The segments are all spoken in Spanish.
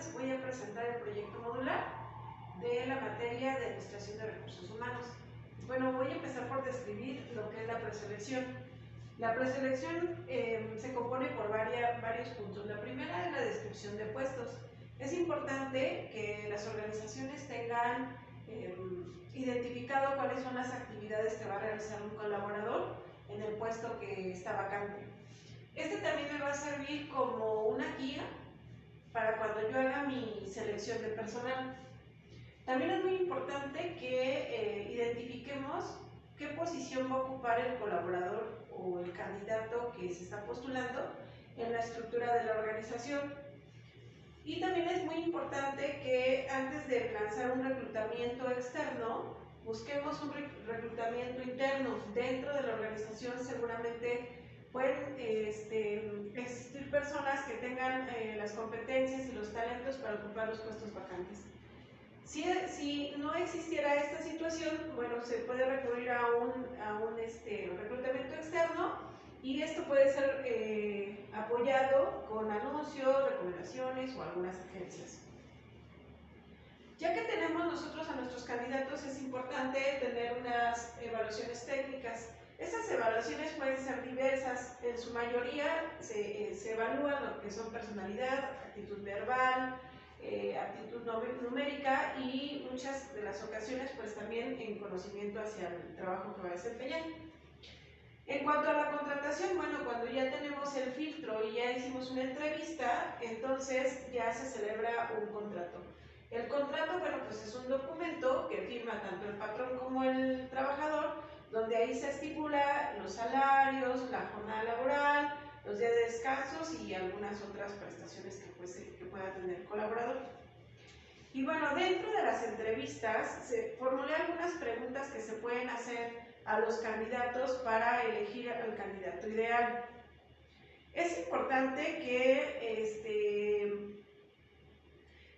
buenas. Voy a presentar el proyecto modular de la materia de Administración de Recursos Humanos. Bueno, voy a empezar por describir lo que es la preselección. La preselección se compone por varios puntos. La primera es la descripción de puestos. Es importante que las organizaciones tengan identificado cuáles son las actividades que va a realizar un colaborador en el puesto que está vacante. Este también me va a servir como una guía para cuando yo haga mi selección de personal. También es muy importante que identifiquemos qué posición va a ocupar el colaborador o el candidato que se está postulando en la estructura de la organización. Y también es muy importante que antes de lanzar un reclutamiento externo, busquemos un reclutamiento interno. Dentro de la organización seguramente pueden existir personas que tengan las competencias y los talentos para ocupar los puestos vacantes. Si no existiera esta situación, bueno, se puede recurrir a un reclutamiento externo y esto puede ser apoyado con anuncios, recomendaciones o algunas agencias. Ya que tenemos nosotros a nuestros candidatos, es importante tener unas evaluaciones técnicas. Estas evaluaciones pueden ser diversas, en su mayoría se evalúa lo que son personalidad, actitud verbal, aptitud numérica y muchas de las ocasiones pues también en conocimiento hacia el trabajo que va a desempeñar. En cuanto a la contratación, bueno, cuando ya tenemos el filtro y ya hicimos una entrevista, entonces ya se celebra un contrato. El contrato, bueno, pues es un documento que firma tanto el patrón como el trabajador, donde ahí se estipula los salarios, la jornada laboral, los días de descansos y algunas otras prestaciones que pueda tener el colaborador. Y bueno, dentro de las entrevistas formulé algunas preguntas que se pueden hacer a los candidatos para elegir al candidato ideal. Es importante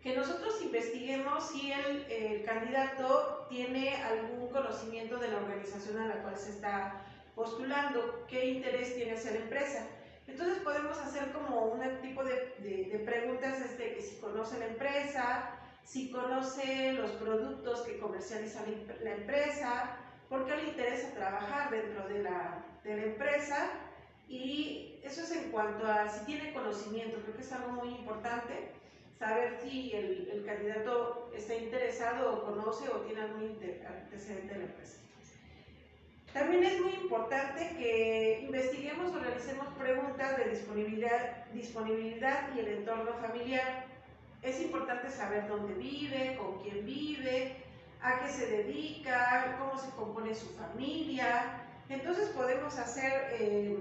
que nosotros investiguemos si el candidato tiene algún conocimiento de la organización a la cual se está postulando, qué interés tiene hacia la empresa. Entonces podemos hacer como un tipo de preguntas que si conoce la empresa, si conoce los productos que comercializa la empresa, por qué le interesa trabajar dentro de la empresa, y eso es en cuanto a si tiene conocimiento. Creo que es algo muy importante saber si el candidato está interesado o conoce o tiene algún antecedente de la empresa. También es muy importante que investiguemos o realicemos preguntas de disponibilidad y el entorno familiar. Es importante saber dónde vive, con quién vive, a qué se dedica, cómo se compone su familia. Entonces podemos hacer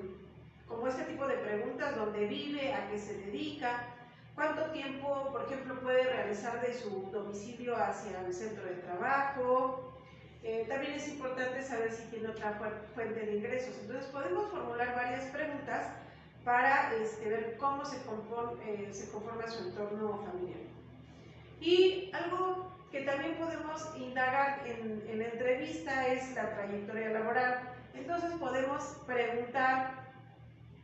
como este tipo de preguntas: dónde vive, a qué se dedica, cuánto tiempo, por ejemplo, puede realizar de su domicilio hacia el centro de trabajo. También es importante saber si tiene otra fuente de ingresos. Entonces podemos formular varias preguntas para ver cómo se conforma su entorno familiar. Y algo que también podemos indagar en la entrevista es la trayectoria laboral. Entonces podemos preguntar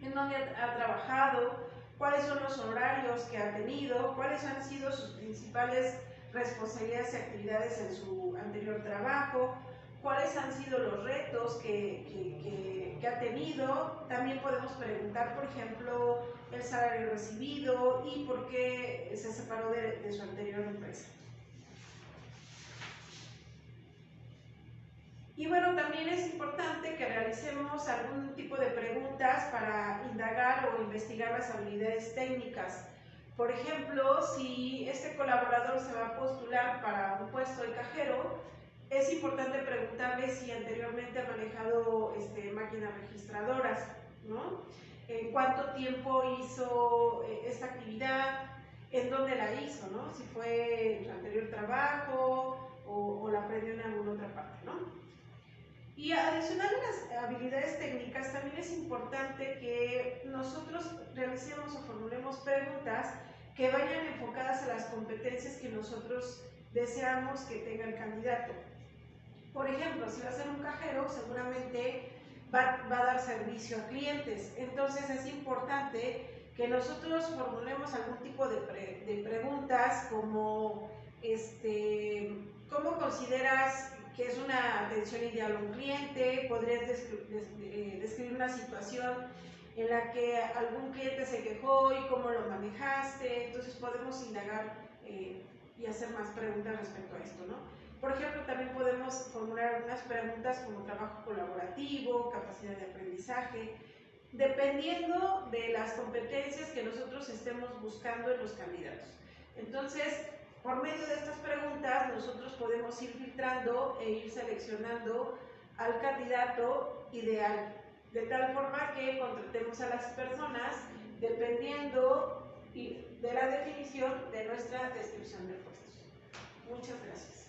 en dónde ha trabajado, cuáles son los horarios que ha tenido, cuáles han sido sus principales responsabilidades y actividades en su anterior trabajo, cuáles han sido los retos que ha tenido. También podemos preguntar, por ejemplo, el salario recibido y por qué se separó de su anterior empresa. Y bueno, también es importante que realicemos algún tipo de preguntas para indagar o investigar las habilidades técnicas. Por ejemplo, si este colaborador se va a postular para un puesto de cajero, es importante preguntarle si anteriormente ha manejado máquinas registradoras, ¿no? En cuánto tiempo hizo esta actividad, en dónde la hizo, ¿no? Si fue en su anterior trabajo o la aprendió en alguna otra parte, ¿no? Y adicional a las habilidades técnicas, también es importante que nosotros realicemos o formulemos preguntas que vayan enfocadas a las competencias que nosotros deseamos que tenga el candidato. Por ejemplo, si va a ser un cajero, seguramente va a dar servicio a clientes. Entonces es importante que nosotros formulemos algún tipo de preguntas como, ¿cómo consideras que es una atención ideal a un cliente? ¿Podrías describir una situación en la que algún cliente se quejó y cómo lo manejaste? Entonces podemos indagar y hacer más preguntas respecto a esto, ¿no? Por ejemplo, también podemos formular algunas preguntas como trabajo colaborativo, capacidad de aprendizaje, dependiendo de las competencias que nosotros estemos buscando en los candidatos. Entonces, por medio de estas preguntas, nosotros podemos ir filtrando e ir seleccionando al candidato ideal, de tal forma que contratemos a las personas dependiendo de la definición de nuestra descripción de puestos. Muchas gracias.